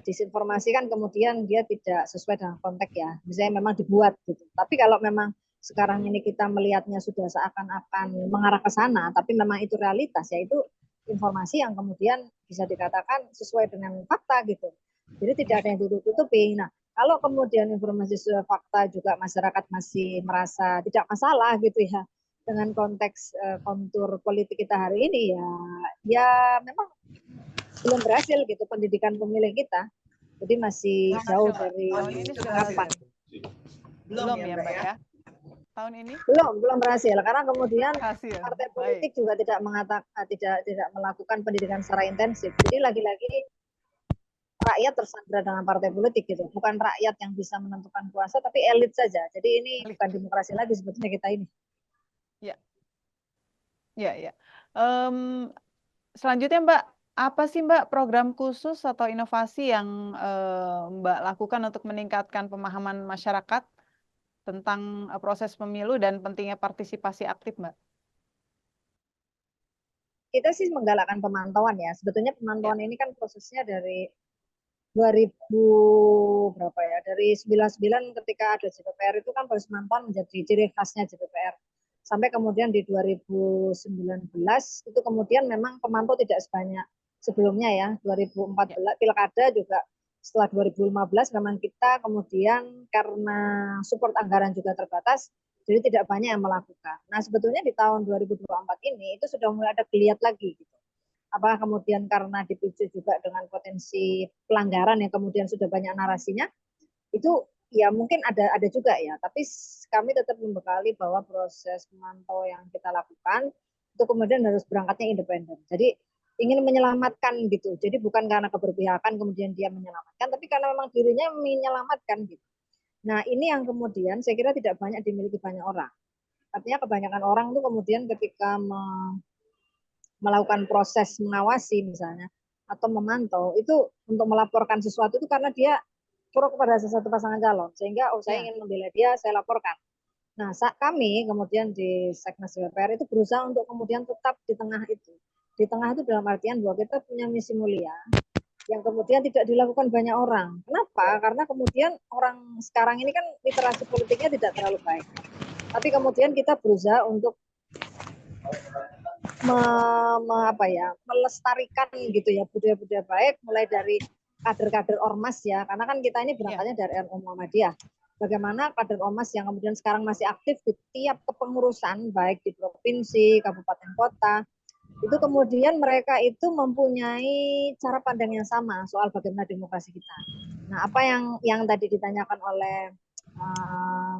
Disinformasi kan kemudian dia tidak sesuai dengan konteks ya. Misalnya memang dibuat gitu. Tapi kalau memang sekarang ini kita melihatnya sudah seakan-akan mengarah ke sana, tapi memang itu realitas, yaitu informasi yang kemudian bisa dikatakan sesuai dengan fakta gitu. Jadi tidak ada yang ditutup-tutupi. Nah, kalau kemudian informasi sesuai fakta juga masyarakat masih merasa tidak masalah gitu ya dengan konteks kontur politik kita hari ini ya memang belum berhasil gitu pendidikan pemilih kita. Jadi masih jauh dari harapan. Belum ya Mbak ya? Tahun ini? Belum berhasil karena kemudian partai politik juga tidak melakukan pendidikan secara intensif. Jadi lagi-lagi rakyat tersandra dengan partai politik gitu. Bukan rakyat yang bisa menentukan kuasa, tapi elit saja. Jadi ini bukan demokrasi lagi sebetulnya kita ini. Ya. Selanjutnya Mbak, apa sih Mbak program khusus atau inovasi yang Mbak lakukan untuk meningkatkan pemahaman masyarakat tentang proses pemilu dan pentingnya partisipasi aktif Mbak? Kita sih menggalakkan pemantauan ya. Sebetulnya pemantauan ini kan prosesnya dari 2000 berapa ya? Dari 99 ketika ada JPPR itu kan proses pemantauan menjadi ciri khasnya JPPR. Sampai kemudian di 2019 itu kemudian memang pemantau tidak sebanyak sebelumnya ya. 2014 pilkada juga setelah 2015 memang kita kemudian karena support anggaran juga terbatas, jadi tidak banyak yang melakukan. Nah sebetulnya di tahun 2024 ini itu sudah mulai ada geliat lagi gitu. Apakah kemudian karena dipicu juga dengan potensi pelanggaran yang kemudian sudah banyak narasinya, itu ya mungkin ada juga ya, tapi kami tetap membekali bahwa proses memantau yang kita lakukan itu kemudian harus berangkatnya independen. Jadi ingin menyelamatkan gitu. Jadi bukan karena keberpihakan kemudian dia menyelamatkan, tapi karena memang dirinya menyelamatkan gitu. Nah ini yang kemudian saya kira tidak banyak dimiliki banyak orang. Artinya kebanyakan orang itu kemudian ketika melakukan proses mengawasi misalnya atau memantau itu untuk melaporkan sesuatu itu karena dia pro kepada sesuatu pasangan calon sehingga saya ingin membela dia, saya laporkan. Nah kami kemudian di Seknas JPPR itu berusaha untuk kemudian tetap di tengah itu. Di tengah itu dalam artian bahwa kita punya misi mulia yang kemudian tidak dilakukan banyak orang. Kenapa? Karena kemudian orang sekarang ini kan literasi politiknya tidak terlalu baik. Tapi kemudian kita berusaha untuk melestarikan gitu ya budaya-budaya baik mulai dari kader-kader ormas ya, karena kan kita ini berangkatnya dari NU Muhammadiyah. Bagaimana kader ormas yang kemudian sekarang masih aktif di tiap kepengurusan baik di provinsi, kabupaten, kota, itu kemudian mereka itu mempunyai cara pandang yang sama soal bagaimana demokrasi kita. Nah, apa yang tadi ditanyakan oleh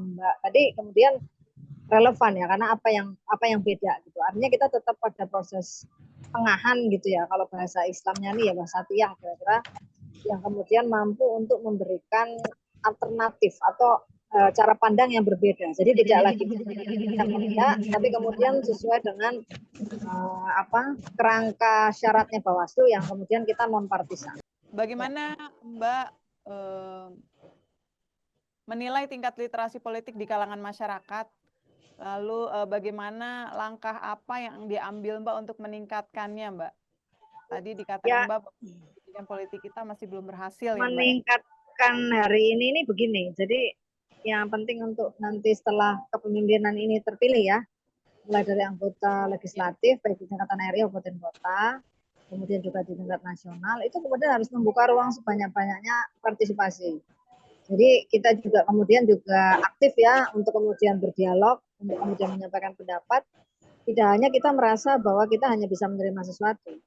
Mbak tadi kemudian relevan ya, karena apa yang beda gitu. Artinya kita tetap pada proses tengahan gitu ya. Kalau bahasa Islamnya nih ya bahasa tiyah kira-kira yang kemudian mampu untuk memberikan alternatif atau cara pandang yang berbeda. Jadi tidak lagi tapi kemudian sesuai dengan kerangka syaratnya Bawaslu yang kemudian kita non partisan. Bagaimana Mbak menilai tingkat literasi politik di kalangan masyarakat? Lalu bagaimana langkah apa yang diambil Mbak untuk meningkatkannya Mbak? Tadi dikatakan Mbak pendidikan politik kita masih belum berhasil ya Mbak. Meningkatkan hari ini begini. Jadi yang penting untuk nanti setelah kepemimpinan ini terpilih ya, mulai dari anggota legislatif baik di tingkatan RI kabupaten kota, kemudian juga di tingkat nasional, itu kemudian harus membuka ruang sebanyak-banyaknya partisipasi. Jadi kita juga kemudian aktif ya untuk kemudian berdialog, untuk kemudian menyampaikan pendapat, Tidak hanya kita merasa bahwa kita hanya bisa menerima sesuatu.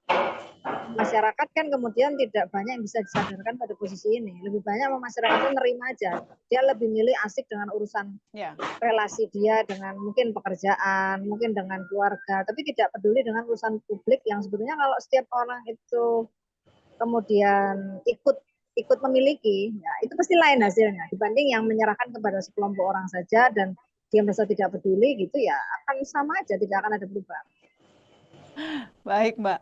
Masyarakat kan kemudian tidak banyak yang bisa disadarkan pada posisi ini. Lebih banyak masyarakat itu nerima aja. Dia lebih milih asik dengan urusan relasi dia dengan mungkin pekerjaan, mungkin dengan keluarga, tapi tidak peduli dengan urusan publik yang sebetulnya kalau setiap orang itu kemudian ikut memiliki, ya, itu pasti lain hasilnya dibanding yang menyerahkan kepada sekelompok orang saja dan dia merasa tidak peduli gitu, ya akan sama aja, tidak akan ada perubahan. Baik, Mbak.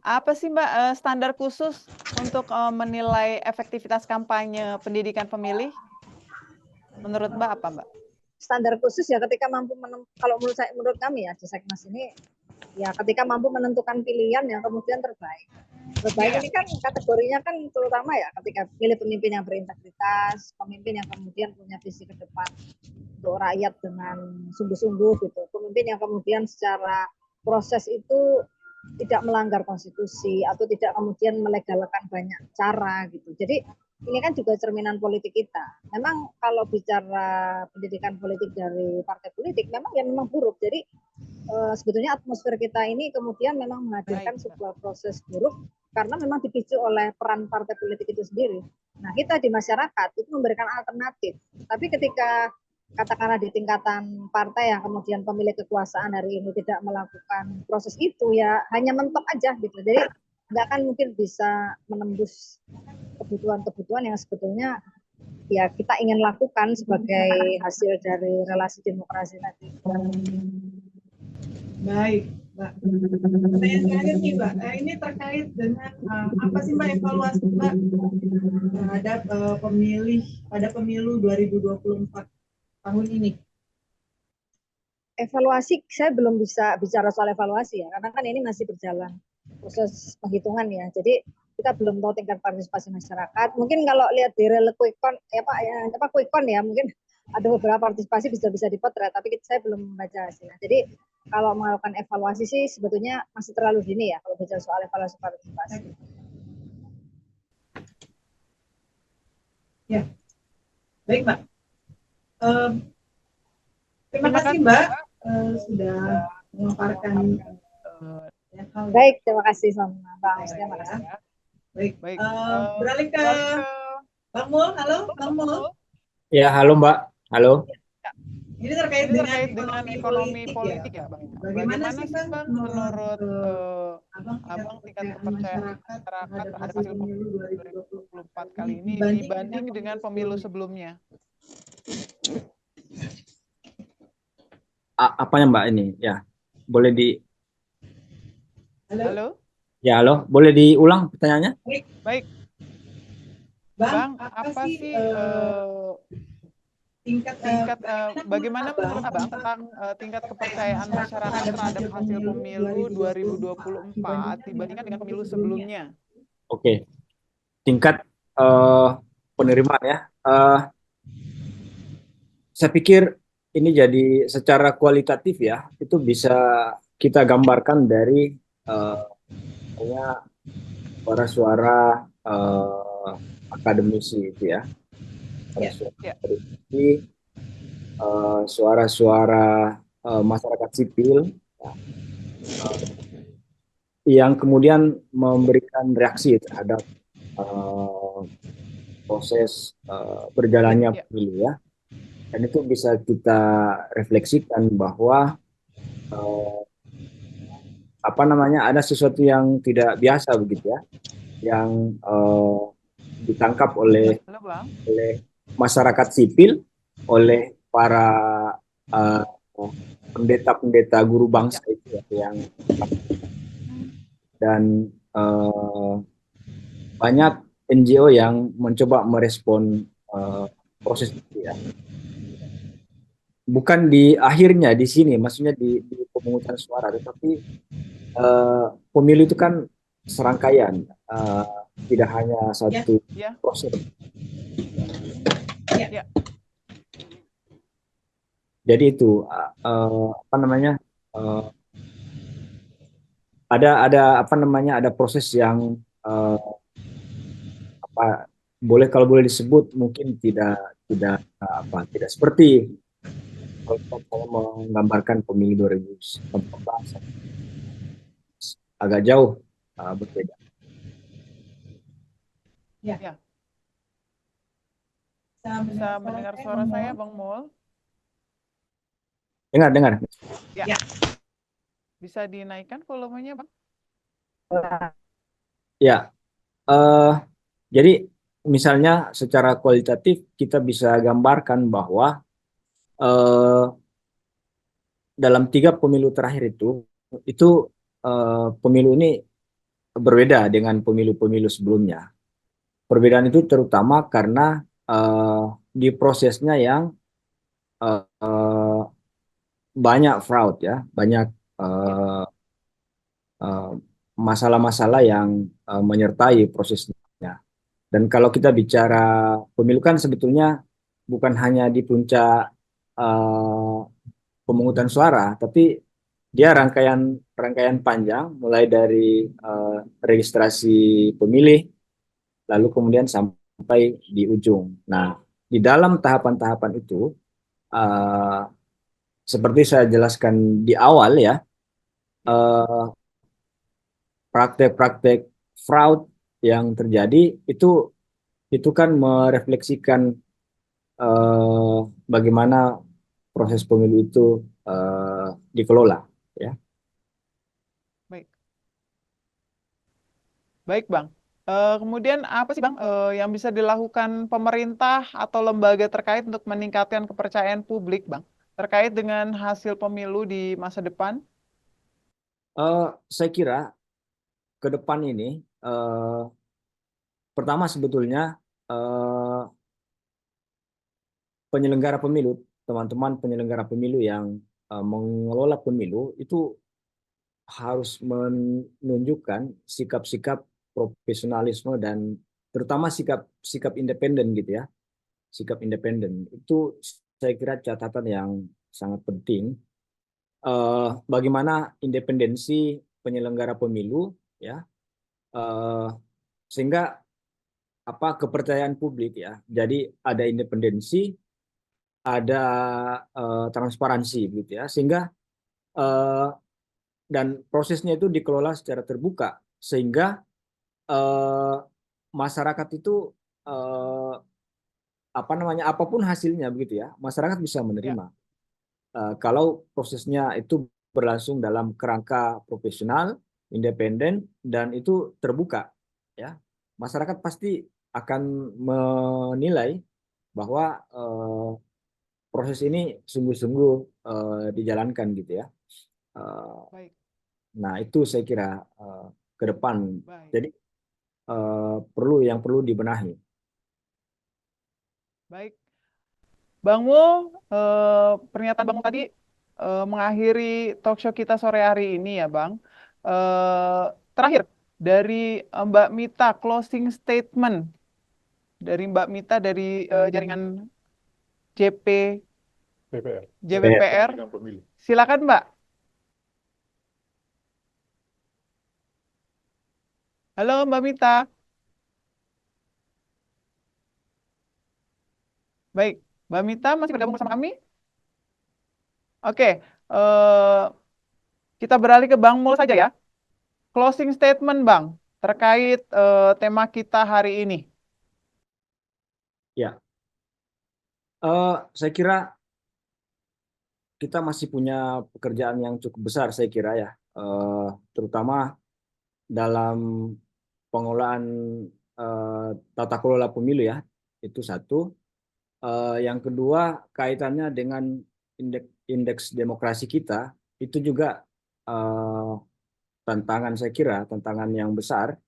Apa sih, Mbak, standar khusus untuk menilai efektivitas kampanye pendidikan pemilih? Menurut Mbak apa, Mbak? Standar khusus ya ketika mampu kalau menurut kami ya di Seknas ini, ya ketika mampu menentukan pilihan yang kemudian terbaik. Terbaik ini kan kategorinya kan terutama ya ketika pilih pemimpin yang berintegritas, pemimpin yang kemudian punya visi ke depan untuk rakyat dengan sungguh-sungguh gitu. Pemimpin yang kemudian secara proses itu tidak melanggar konstitusi atau tidak kemudian melegalkan banyak cara gitu. Jadi ini kan juga cerminan politik kita. Memang kalau bicara pendidikan politik dari partai politik memang buruk. Jadi sebetulnya atmosfer kita ini kemudian memang menghadirkan sebuah proses buruk karena memang dipicu oleh peran partai politik itu sendiri. Nah, kita di masyarakat itu memberikan alternatif. Tapi ketika katakanlah di tingkatan partai yang kemudian pemilik kekuasaan hari ini tidak melakukan proses itu, ya hanya mentok aja gitu. Jadi nggak akan mungkin bisa menembus kebutuhan-kebutuhan yang sebetulnya ya kita ingin lakukan sebagai hasil dari relasi demokrasi tadi. Baik, Mbak. Pertanyaan terakhir nih, Mbak. Ini terkait dengan apa sih, Mbak, evaluasi Mbak terhadap pada pemilu 2024 tahun ini? Evaluasi, saya belum bisa bicara soal evaluasi ya, karena kan ini masih berjalan proses penghitungan ya. Jadi kita belum tahu tingkat partisipasi masyarakat. Mungkin kalau lihat di real quick count ya, mungkin ada beberapa partisipasi bisa dipotret, tapi saya belum membaca hasilnya. Jadi kalau melakukan evaluasi sih sebetulnya masih terlalu dini ya kalau bicara soal evaluasi partisipasi. Ya, baik Mbak. Terima kasih Mbak sudah memaparkan. Baik, terima kasih sama Bang. Terima kasih. Baik. Beralih ke Bang Mul. Halo, Bang Mul. Ya, halo Mbak. Halo. Ini terkait dengan ekonomi politik ya, Bang. Bagaimana sih Bang menurut Abang tingkat kepercayaan masyarakat terhadap hasil pemilu 2024 kali ini dibanding dengan pemilu sebelumnya? Apanya Mbak ini? Ya, boleh di. Halo? Ya, halo. Boleh diulang pertanyaannya? Baik. Bang, apa sih tingkat bagaimana menurut Abang tentang tingkat kepercayaan masyarakat terhadap hasil pemilu 2024 dibandingkan dengan pemilu sebelumnya? Oke. Tingkat penerimaan ya. Saya pikir ini jadi secara kualitatif ya, itu bisa kita gambarkan dari suara-suara akademisi itu ya. Suara-suara masyarakat sipil yang kemudian memberikan reaksi terhadap proses berjalannya pemilu ya. Dan itu bisa kita refleksikan bahwa ada sesuatu yang tidak biasa begitu ya, yang ditangkap oleh masyarakat sipil, oleh para pendeta-pendeta guru bangsa itu ya, dan banyak NGO yang mencoba merespon proses itu ya. Bukan di akhirnya di sini, maksudnya di pemungutan suara, tetapi pemilu itu kan serangkaian, tidak hanya satu proses. Jadi itu ada proses yang kalau boleh disebut mungkin tidak seperti saya menggambarkan pemilu 2014 agak jauh berbeda. Ya. Ya. Bisa Bisa mendengar suara saya, Bang Mul? Dengar. Ya. Bisa dinaikkan volumenya, Bang? Ya, jadi misalnya secara kualitatif kita bisa gambarkan bahwa dalam 3 pemilu terakhir itu pemilu ini berbeda dengan pemilu-pemilu sebelumnya. Perbedaan itu terutama karena di prosesnya yang banyak fraud ya, banyak masalah-masalah yang menyertai prosesnya. Dan kalau kita bicara pemilu kan sebetulnya bukan hanya di puncak pemungutan suara, tapi dia rangkaian panjang mulai dari registrasi pemilih, lalu kemudian sampai di ujung. Nah, di dalam tahapan-tahapan itu, seperti saya jelaskan di awal ya, praktek-praktek fraud yang terjadi itu kan merefleksikan bagaimana proses pemilu itu dikelola, ya. Baik. Baik, Bang. Kemudian apa sih, Bang, yang bisa dilakukan pemerintah atau lembaga terkait untuk meningkatkan kepercayaan publik, Bang, terkait dengan hasil pemilu di masa depan? Saya kira ke depan ini pertama sebetulnya penyelenggara pemilu, teman-teman penyelenggara pemilu yang mengelola pemilu itu harus menunjukkan sikap-sikap profesionalisme dan terutama sikap independen gitu ya. Sikap independen itu saya kira catatan yang sangat penting. Bagaimana independensi penyelenggara pemilu ya, sehingga kepercayaan publik ya. Jadi ada independensi, ada transparansi gitu ya, sehingga dan prosesnya itu dikelola secara terbuka sehingga masyarakat itu apapun hasilnya begitu ya, masyarakat bisa menerima. Kalau prosesnya itu berlangsung dalam kerangka profesional, independen dan itu terbuka ya, masyarakat pasti akan menilai bahwa proses ini sungguh-sungguh dijalankan gitu ya. Baik. Nah itu saya kira ke depan. Baik. Jadi perlu dibenahi. Baik. Bang Mul, pernyataan Bang tadi mengakhiri talk show kita sore hari ini ya, Bang. Terakhir, dari Mbak Mita, closing statement dari Mbak Mita dari jaringan JP PPR. JPPR. Bidang pemilu. Silakan, Mbak. Halo, Mbak Mita. Baik, Mbak Mita masih bergabung bersama kami? Oke, kita beralih ke Bang Mul saja ya. Closing statement, Bang, terkait tema kita hari ini. Ya, saya kira kita masih punya pekerjaan yang cukup besar, saya kira ya, terutama dalam pengelolaan tata kelola pemilu ya, itu satu. Yang kedua, kaitannya dengan indeks demokrasi kita, itu juga tantangan, saya kira tantangan yang besar,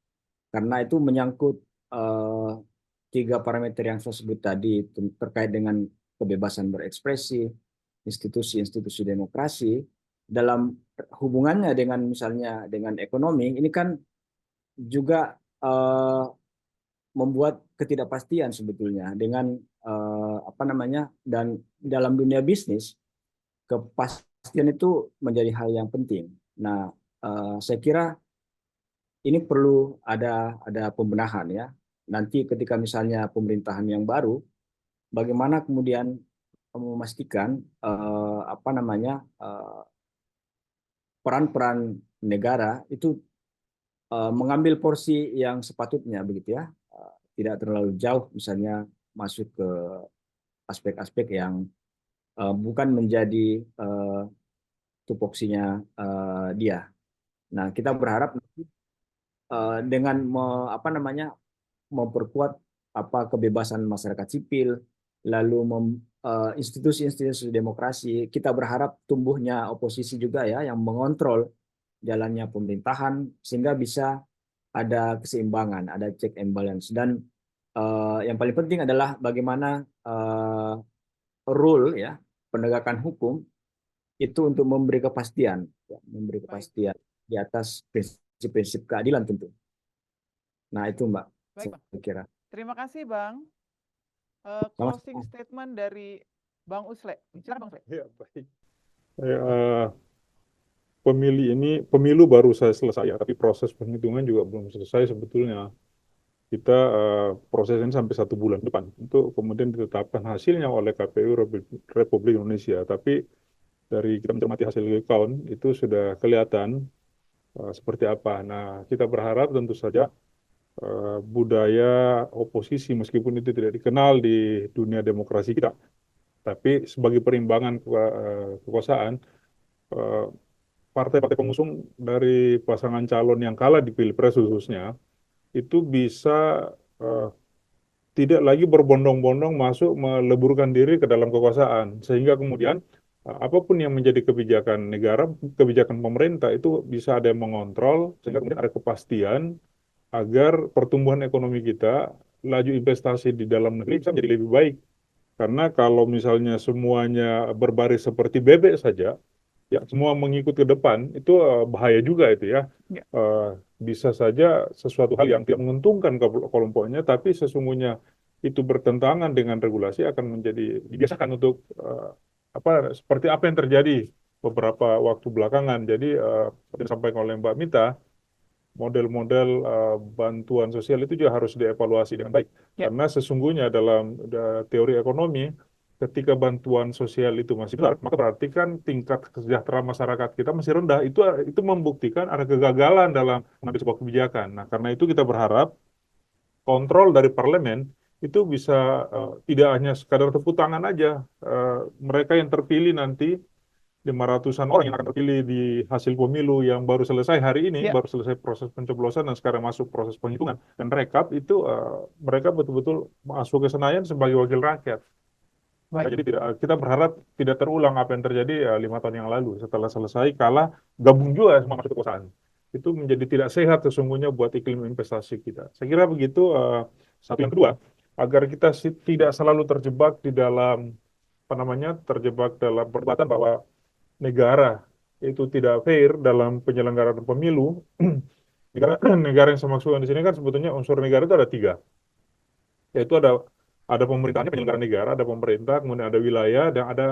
karena itu menyangkut 3 parameter yang saya sebut tadi, terkait dengan kebebasan berekspresi, institusi-institusi demokrasi, dalam hubungannya dengan misalnya dengan ekonomi, ini kan juga membuat ketidakpastian sebetulnya dengan dan dalam dunia bisnis kepastian itu menjadi hal yang penting. Nah, saya kira ini perlu ada pembenahan ya. Nanti ketika misalnya pemerintahan yang baru, bagaimana kemudian memastikan apa namanya peran-peran negara itu mengambil porsi yang sepatutnya begitu ya, tidak terlalu jauh misalnya masuk ke aspek-aspek yang bukan menjadi tupoksinya dia. Nah, kita berharap dengan apa namanya memperkuat apa kebebasan masyarakat sipil, lalu institusi-institusi demokrasi, kita berharap tumbuhnya oposisi juga ya yang mengontrol jalannya pemerintahan sehingga bisa ada keseimbangan, ada check and balance. Dan yang paling penting adalah bagaimana rule ya penegakan hukum itu untuk memberi kepastian, ya, memberi Baik, kepastian di atas prinsip-prinsip keadilan tentu. Nah itu Mbak, baik saya Bang. kira. Terima kasih Bang. Closing statement dari Bang Usle. Silakan Bang Usle. Ya, baik. Pemilu baru saya selesai ya, tapi proses penghitungan juga belum selesai sebetulnya. Kita proses ini sampai 1 bulan depan untuk kemudian ditetapkan hasilnya oleh KPU Republik Indonesia. Tapi dari kita mencermati hasil count itu sudah kelihatan seperti apa. Nah, kita berharap tentu saja budaya oposisi meskipun itu tidak dikenal di dunia demokrasi kita, tapi sebagai perimbangan kekuasaan, partai-partai pengusung dari pasangan calon yang kalah di Pilpres khususnya itu bisa tidak lagi berbondong-bondong masuk meleburkan diri ke dalam kekuasaan, sehingga kemudian apapun yang menjadi kebijakan negara, kebijakan pemerintah itu bisa ada yang mengontrol, sehingga kemudian ada kepastian agar pertumbuhan ekonomi kita, laju investasi di dalam negeri bisa menjadi lebih baik. Karena kalau misalnya semuanya berbaris seperti bebek saja, ya semua mengikut ke depan, itu bahaya juga itu ya. Ya. Bisa saja sesuatu hal yang tidak menguntungkan kelompoknya, tapi sesungguhnya itu bertentangan dengan regulasi akan menjadi dibiasakan untuk seperti apa yang terjadi beberapa waktu belakangan. Jadi seperti disampaikan oleh Mbak Mita, model-model bantuan sosial itu juga harus dievaluasi dengan baik. Ya. Karena sesungguhnya dalam teori ekonomi, ketika bantuan sosial itu masih besar, maka berarti kan tingkat kesejahteraan masyarakat kita masih rendah. Itu membuktikan ada kegagalan dalam mengambil sebuah kebijakan. Nah, karena itu kita berharap kontrol dari parlemen itu bisa tidak hanya sekadar tepuk tangan aja. Mereka yang terpilih nanti 500-an orang yang akan terpilih di hasil pemilu yang baru selesai hari ini, Ya. baru selesai proses pencoblosan dan sekarang masuk proses penghitungan dan rekap itu mereka betul-betul masuk ke Senayan sebagai wakil rakyat. Nah, Baik. jadi kita berharap tidak terulang apa yang terjadi 5 tahun yang lalu. Setelah selesai kalah, gabung juga semua masuk kekuasaan. Itu menjadi tidak sehat sesungguhnya buat iklim investasi kita. Saya kira begitu. Satu yang kedua, agar kita tidak selalu terjebak di dalam terjebak dalam perdebatan bahwa negara itu tidak fair dalam penyelenggaraan pemilu. Negara yang saya maksudkan di sini kan sebetulnya unsur negara itu ada 3, yaitu ada pemerintahnya, penyelenggara negara, ada pemerintah, kemudian ada wilayah, dan ada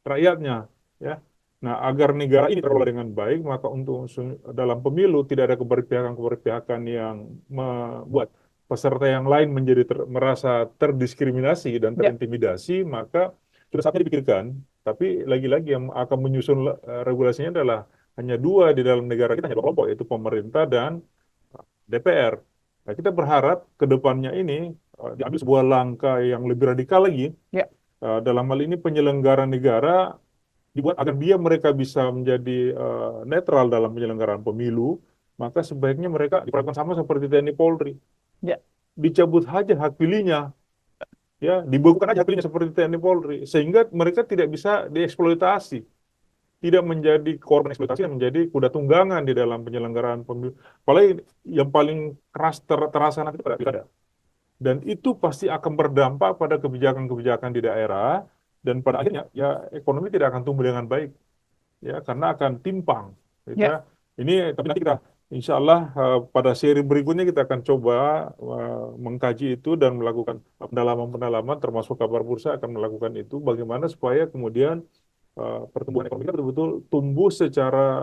rakyatnya, ya. Nah, agar negara ini terlola dengan baik, maka untuk dalam pemilu tidak ada keberpihakan yang membuat peserta yang lain menjadi merasa terdiskriminasi dan terintimidasi, maka sudah saatnya dipikirkan. Tapi lagi-lagi yang akan menyusun regulasinya adalah hanya 2 di dalam negara kita, hanya 2 kelompok, yaitu pemerintah dan DPR. Nah, kita berharap ke depannya ini diambil sebuah langkah yang lebih radikal lagi. Ya. Dalam hal ini penyelenggara negara dibuat agar mereka bisa menjadi netral dalam penyelenggaraan pemilu, maka sebaiknya mereka diperlakukan sama seperti TNI Polri. Ya. Dicabut saja hak pilihnya, ya, dibekukan aja hak pilihnya seperti TNI Polri, sehingga mereka tidak bisa dieksploitasi, tidak menjadi korban eksploitasi, dan menjadi kuda tunggangan di dalam penyelenggaraan pemilu. Apalagi yang paling keras terasa nanti pada pilkada. Dan itu pasti akan berdampak pada kebijakan-kebijakan di daerah, dan pada akhirnya ya ekonomi tidak akan tumbuh dengan baik, ya, karena akan timpang, gitu ya. Ini tapi nanti kita insya Allah pada seri berikutnya kita akan coba mengkaji itu dan melakukan pendalaman-pendalaman, termasuk kabar bursa akan melakukan itu, bagaimana supaya kemudian pertumbuhan ekonomi kita betul-betul tumbuh secara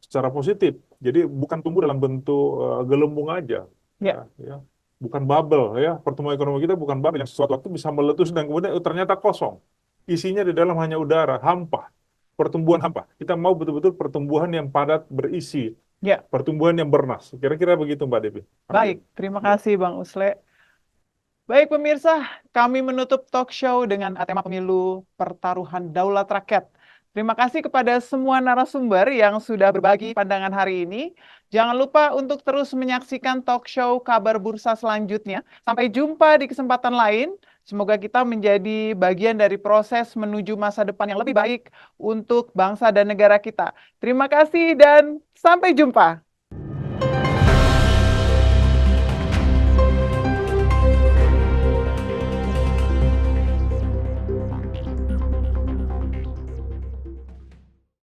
secara positif. Jadi bukan tumbuh dalam bentuk gelembung aja. Ya. Ya. bukan bubble ya. Pertumbuhan ekonomi kita bukan bubble yang suatu waktu bisa meletus dan kemudian ternyata kosong. Isinya di dalam hanya udara, hampa. Pertumbuhan hampa. Kita mau betul-betul pertumbuhan yang padat berisi, Ya, pertumbuhan yang bernas. Kira-kira begitu Mbak Devi. baik. Terima kasih Bang Usle. Baik pemirsa, kami menutup talk show dengan tema pemilu pertaruhan daulat rakyat. Terima kasih kepada semua narasumber yang sudah berbagi pandangan hari ini. Jangan lupa untuk terus menyaksikan talk show Kabar Bursa selanjutnya. Sampai jumpa di kesempatan lain. Semoga kita menjadi bagian dari proses menuju masa depan yang lebih baik untuk bangsa dan negara kita. Terima kasih dan sampai jumpa.